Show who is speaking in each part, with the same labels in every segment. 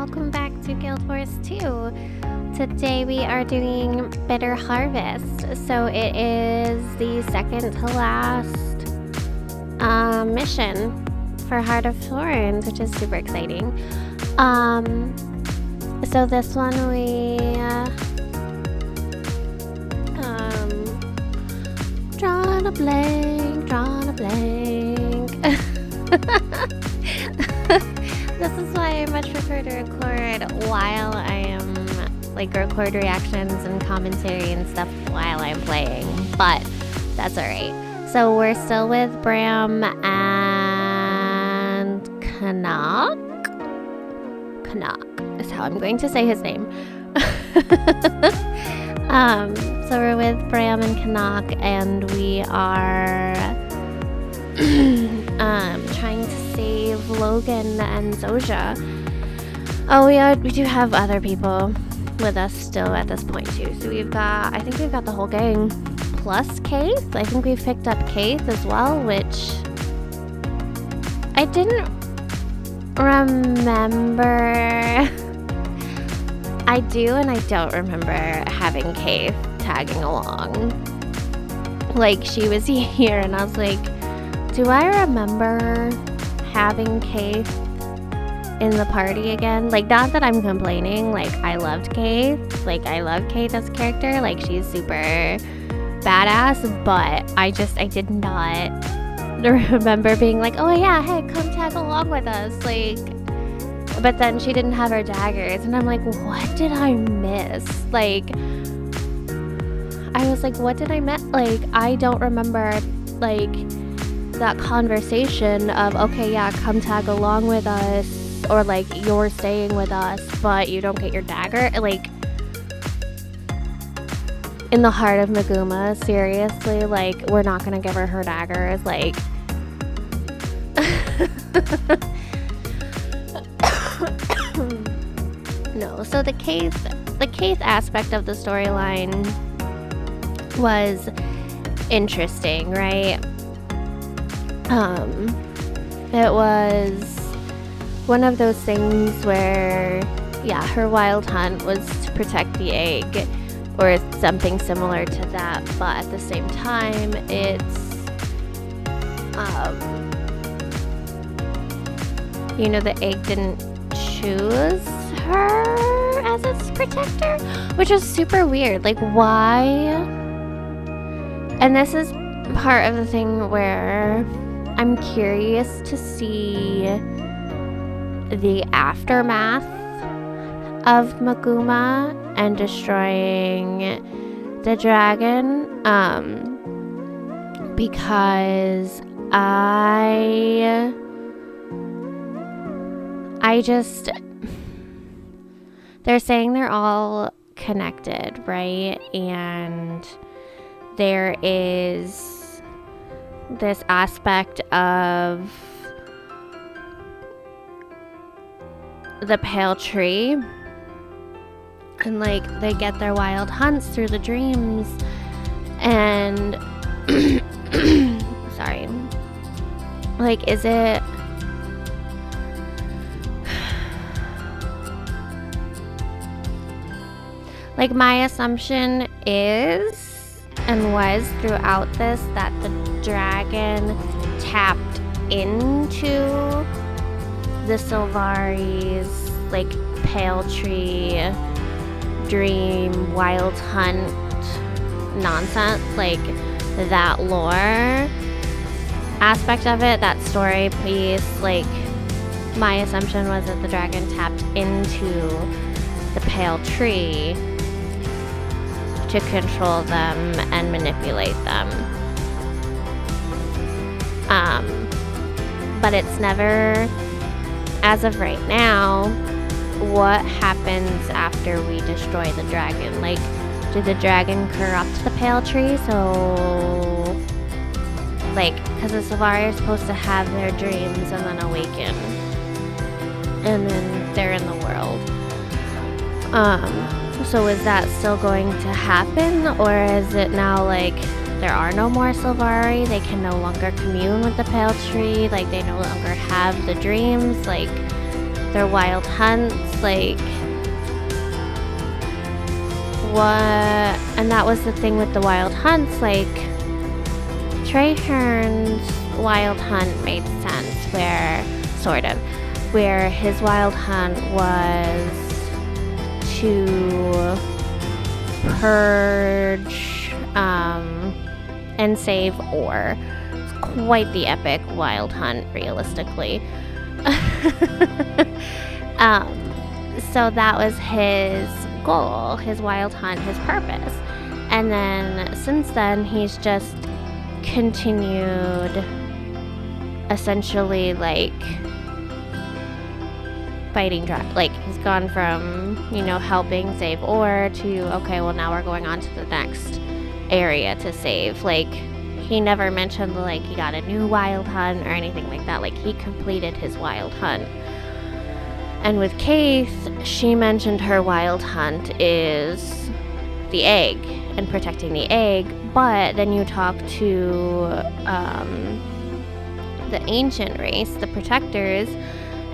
Speaker 1: welcome back to Guild Wars 2. Today we are doing Bitter Harvest. So it is the second to last mission for Heart of Thorns, which is super exciting. So this one we drawing a blank. This is why I much prefer to record while I am, record reactions and commentary and stuff while I'm playing, but that's alright. So we're still with Bram and Canuck is how I'm going to say his name. So we're with Bram and Canuck, and we are trying to save Logan and Zoja. Oh, we do have other people with us still at this point too. So I think we've got the whole gang plus Keith. I think we've picked up Keith as well, which I didn't remember. I do and I don't remember having Keith tagging along. She was here and I was like, do I remember having Keith in the party again? Not that I'm complaining. I loved Keith. I love Keith as a character. She's super badass. But I did not remember being oh yeah, hey, come tag along with us. But then she didn't have her daggers. And I'm like, what did I miss? I was like, what did I miss? I don't remember, that conversation of, okay, yeah, come tag along with us, or you're staying with us but you don't get your dagger. In the heart of Maguma, seriously, we're not gonna give her daggers. No. So the Keith aspect of the storyline was interesting, right? It was one of those things where, yeah, her wild hunt was to protect the egg, or something similar to that, but at the same time, it's, the egg didn't choose her as its protector, which is super weird. Why? And this is part of the thing where I'm curious to see the aftermath of Maguma and destroying the dragon, because they're saying they're all connected, right? And there is this aspect of the pale tree, and they get their wild hunts through the dreams, and sorry, is it my assumption is, and was throughout this, that the dragon tapped into the Sylvari's pale tree dream wild hunt nonsense, that lore aspect of it, that story piece. My assumption was that the dragon tapped into the pale tree to control them and manipulate them. But it's never, as of right now, what happens after we destroy the dragon. Did the dragon corrupt the pale tree? So, because the Sylvari are supposed to have their dreams and then awaken, and then they're in the world. So is that still going to happen, or is it now there are no more Sylvari, they can no longer commune with the pale tree, they no longer have the dreams, their wild hunts, like what, and that was the thing with the wild hunts, like Trahern's wild hunt made sense, where sort of where his wild hunt was to purge and save Or. It's quite the epic wild hunt, realistically. So that was his goal, his wild hunt, his purpose. And then since then, he's just continued essentially like fighting like he's gone from, you know, helping save Or to, okay, well now we're going on to the next area to save. Like, he never mentioned like he got a new wild hunt or anything like that. Like, he completed his wild hunt. And with Kaith, she mentioned her wild hunt is the egg and protecting the egg. But then you talk to the ancient race, the protectors,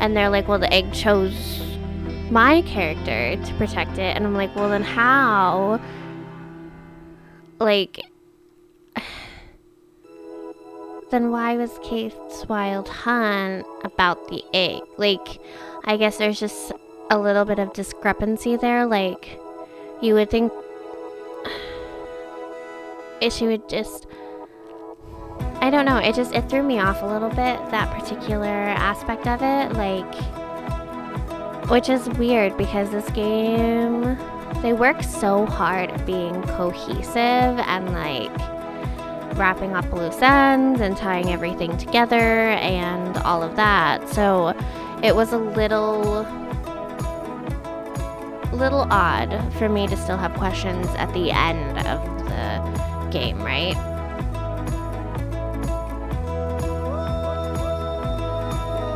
Speaker 1: and they're like, well, the egg chose my character to protect it. And I'm like, well, then how? Like, then why was Kaith's wild hunt about the egg? Like, I guess there's just a little bit of discrepancy there. Like, you would think she would just, I don't know, it threw me off a little bit, that particular aspect of it, like, which is weird because this game, they work so hard at being cohesive and like wrapping up loose ends and tying everything together and all of that. So it was a little odd for me to still have questions at the end of the game, right?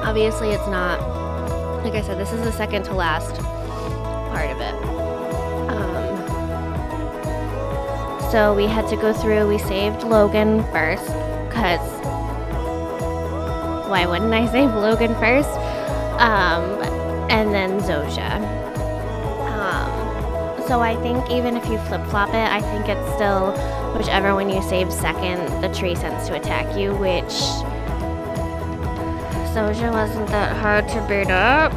Speaker 1: Obviously it's not, like I said, this is the second to last part of it. So we had to go through, we saved Logan first, because why wouldn't I save Logan first? And then Zoja. So I think even if you flip-flop it, I think it's still whichever one you save second, the tree sends to attack you, which Zoja wasn't that hard to beat up.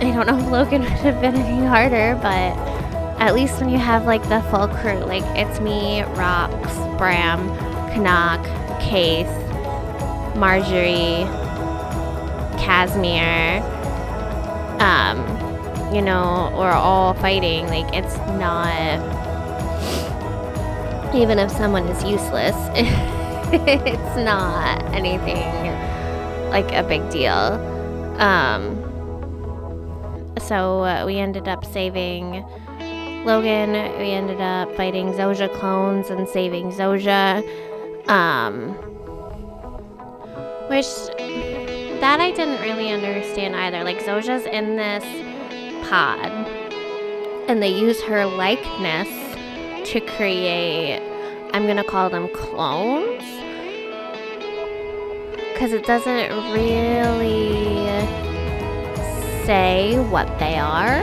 Speaker 1: I don't know if Logan would have been any harder, but at least when you have like the full crew, like it's me, Rox, Bram, Canuck, Kaith, Marjorie, Casimir, you know, we're all fighting. Like, it's not, even if someone is useless, it's not anything like a big deal. So we ended up saving Logan, we ended up fighting Zoja clones and saving Zoja, which, that I didn't really understand either. Like, Zoja's in this pod, and they use her likeness to create, I'm gonna call them clones, because it doesn't really say what they are.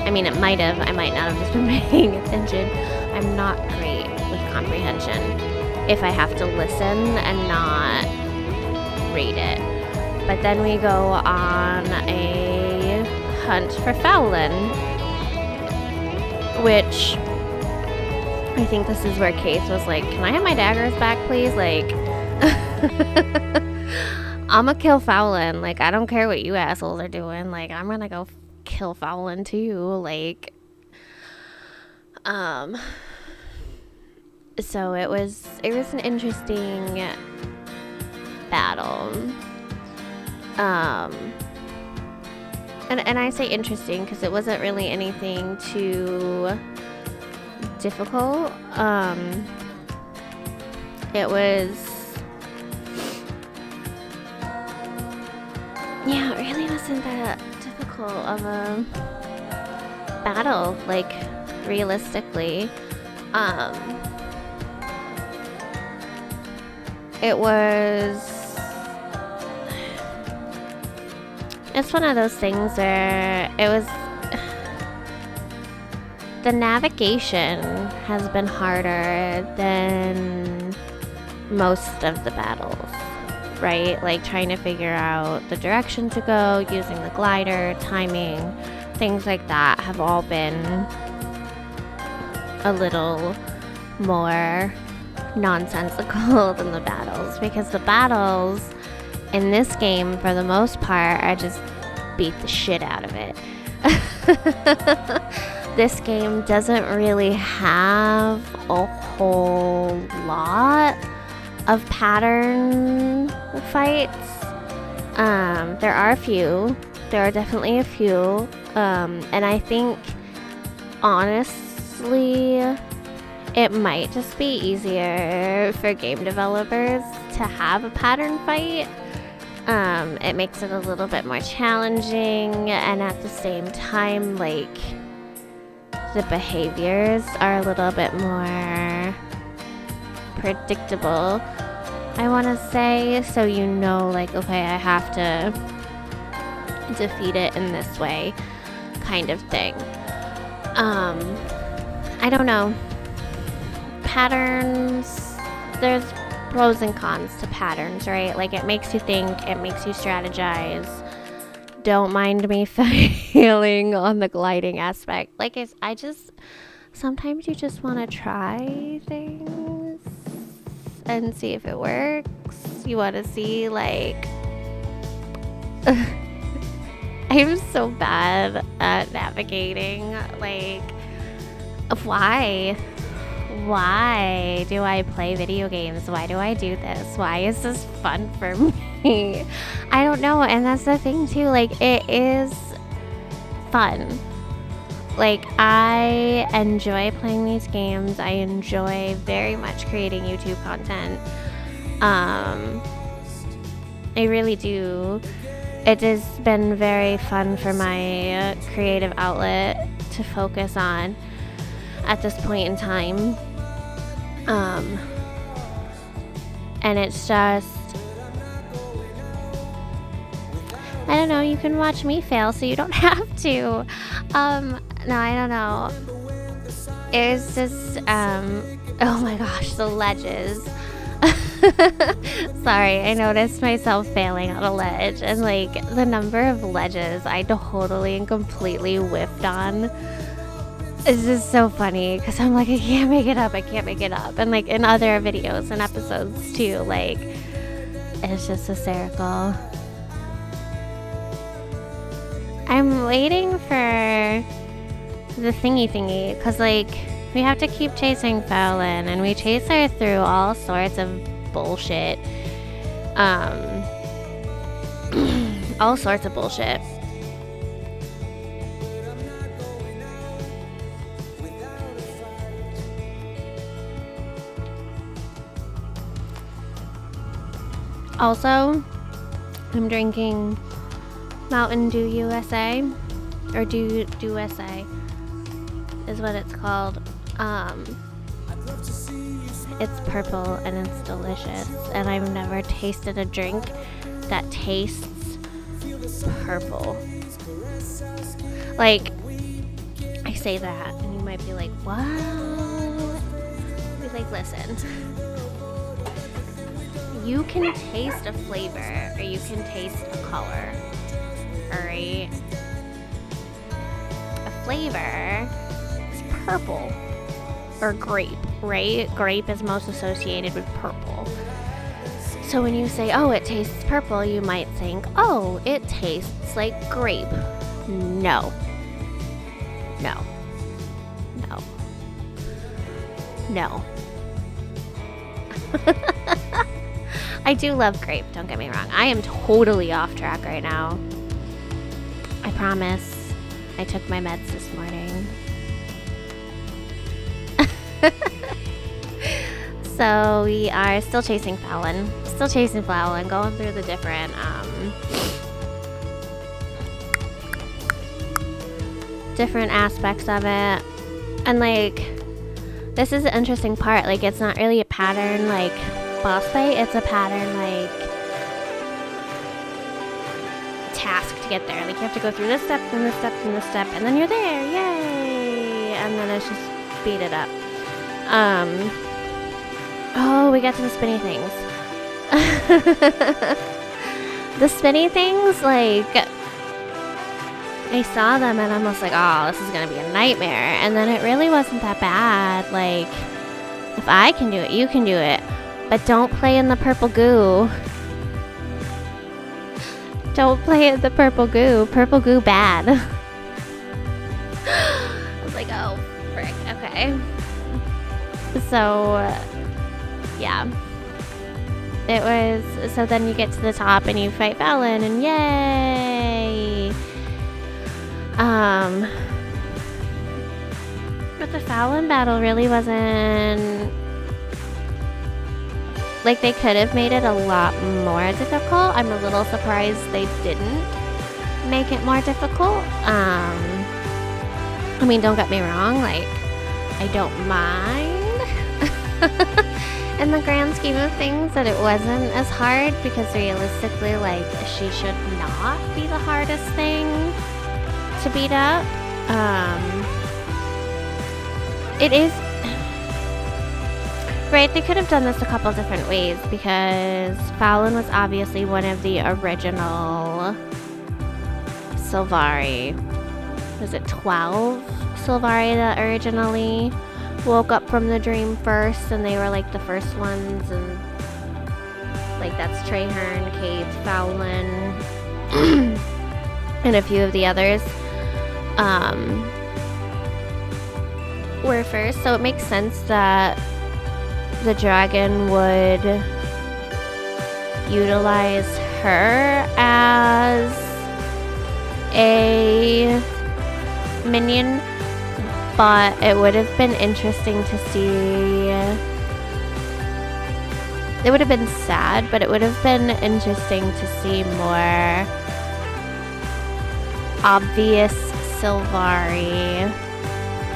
Speaker 1: I mean, it might have, I might not have just been paying attention. I'm not great with comprehension if I have to listen and not read it. But then we go on a hunt for Fowlin, which I think this is where Kaith was like, can I have my daggers back, please? Like, I'ma kill Fowlin. Like, I don't care what you assholes are doing. Like, I'm gonna go kill Fowlin too. Like, so it was an interesting battle. And I say interesting because it wasn't really anything too difficult. It was, yeah, it really wasn't that difficult of a battle, like, realistically. It was, it's one of those things where it was, the navigation has been harder than most of the battles, right? Like trying to figure out the direction to go, using the glider, timing, things like that have all been a little more nonsensical than the battles, because the battles in this game, for the most part, I just beat the shit out of it. This game doesn't really have a whole lot of pattern fights. There are a few. There are definitely a few. And I think, honestly, it might just be easier for game developers to have a pattern fight. It makes it a little bit more challenging, and at the same time, like, the behaviors are a little bit more predictable, I want to say, so you know, like, okay, I have to defeat it in this way, kind of thing. I don't know. Patterns, there's pros and cons to patterns, right? Like, it makes you think, it makes you strategize. Don't mind me failing on the gliding aspect. Like, sometimes you just want to try things and see if it works. You want to see, like, I'm so bad at navigating. Like, why do I play video games? Why do I do this? Why is this fun for me? I don't know. And that's the thing too, like, it is fun. Like, I enjoy playing these games. I enjoy very much creating YouTube content. I really do. It has been very fun for my creative outlet to focus on at this point in time. And it's just, I don't know, you can watch me fail so you don't have to. No, I don't know. It's just, oh my gosh, the ledges. Sorry, I noticed myself failing on a ledge, and like the number of ledges I totally and completely whiffed on. It's just so funny because I'm like, I can't make it up. And like in other videos and episodes too, like, it's just hysterical. I'm waiting for the thingy because, like, we have to keep chasing Fallon, and we chase her through all sorts of bullshit. All sorts of bullshit. Also, I'm drinking Mountain Dew USA, or Dew USA is what it's called. It's purple and it's delicious, and I've never tasted a drink that tastes purple. Like, I say that and you might be like, what? Be like, listen, you can taste a flavor or you can taste a color, alright? A flavor is purple or grape, right? Grape is most associated with purple. So when you say, oh, it tastes purple, you might think, oh, it tastes like grape. No. No. No. No. I do love grape, don't get me wrong. I am totally off track right now. I promise. I took my meds this morning. So we are still chasing Fallon. Going through the different different aspects of it. And like, this is the interesting part. Like, it's not really a pattern like boss fight, it's a pattern like task to get there. Like, you have to go through this step, and this step, and this step, and then you're there. Yay! And then it's just speed it up. Oh, we got to the spinny things. The spinny things, like, I saw them and I'm almost like, oh, this is gonna be a nightmare. And then it really wasn't that bad. Like, if I can do it, you can do it. But don't play in the purple goo. Don't play in the purple goo. Purple goo bad. I was like, oh, frick. Okay. So, yeah. It was, so then you get to the top and you fight Fallon and yay! But the Fallon battle really wasn't, like, they could have made it a lot more difficult. I'm a little surprised they didn't make it more difficult. I mean, don't get me wrong, like, I don't mind in the grand scheme of things that it wasn't as hard, because realistically, like, she should not be the hardest thing to beat up. It is right, they could have done this a couple different ways, because Fallon was obviously one of the original Sylvari. Was it 12 Sylvari that originally woke up from the dream first, and they were like the first ones, and like that's Traherne, Kate, Fallon, and a few of the others were first. So it makes sense that the dragon would utilize her as a minion. But it would have been interesting to see. It would have been sad, but it would have been interesting to see more obvious Sylvari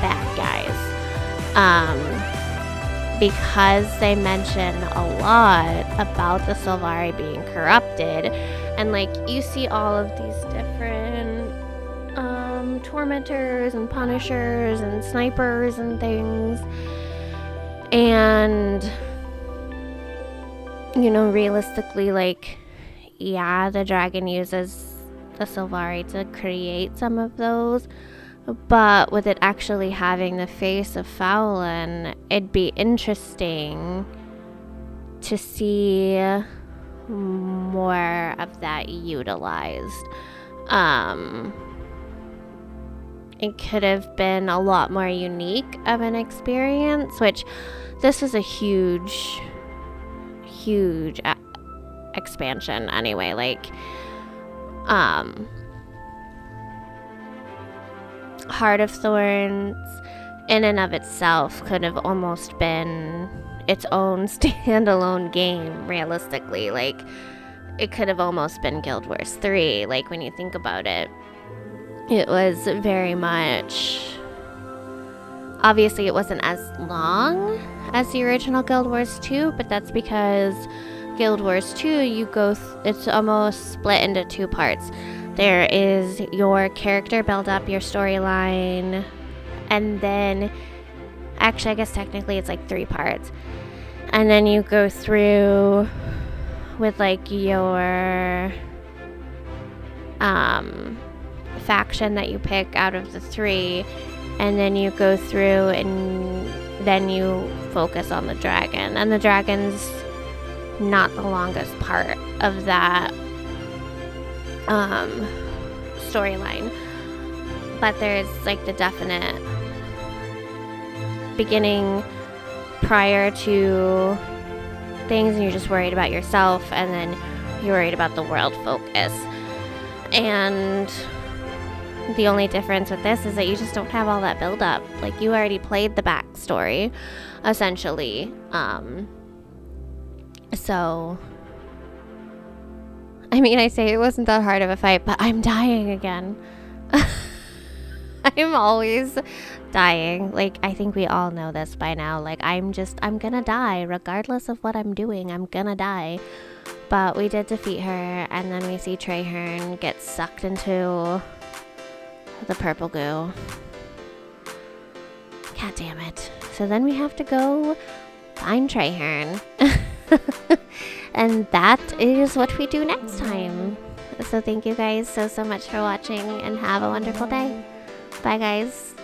Speaker 1: bad guys. Because they mention a lot about the Sylvari being corrupted. And, like, you see all of these different tormentors and punishers and snipers and things, and you know, realistically, like, yeah, the dragon uses the Sylvari to create some of those, but with it actually having the face of Fallon, it'd be interesting to see more of that utilized. It could have been a lot more unique of an experience, which this is a huge expansion anyway. Like, Heart of Thorns in and of itself could have almost been its own standalone game, realistically. Like, it could have almost been Guild Wars 3, like, when you think about it. It was very much, obviously it wasn't as long as the original Guild Wars 2, but that's because Guild Wars 2, it's almost split into two parts. There is your character build up, your storyline, and then, actually I guess technically it's like 3 parts. And then you go through with like your faction that you pick out of the 3, and then you go through and then you focus on the dragon, and the dragon's not the longest part of that storyline, but there's like the definite beginning prior to things, and you're just worried about yourself, and then you're worried about the world focus. And the only difference with this is that you just don't have all that build up. Like, you already played the backstory, essentially. So, I mean, I say it wasn't that hard of a fight, but I'm dying again. I'm always dying. Like, I think we all know this by now. Like, I'm gonna die. Regardless of what I'm doing, I'm gonna die. But we did defeat her, and then we see Traherne get sucked into the purple goo. God damn it. So then we have to go find Traherne. And that is what we do next time. So thank you guys so much for watching, and have a wonderful day. Bye guys.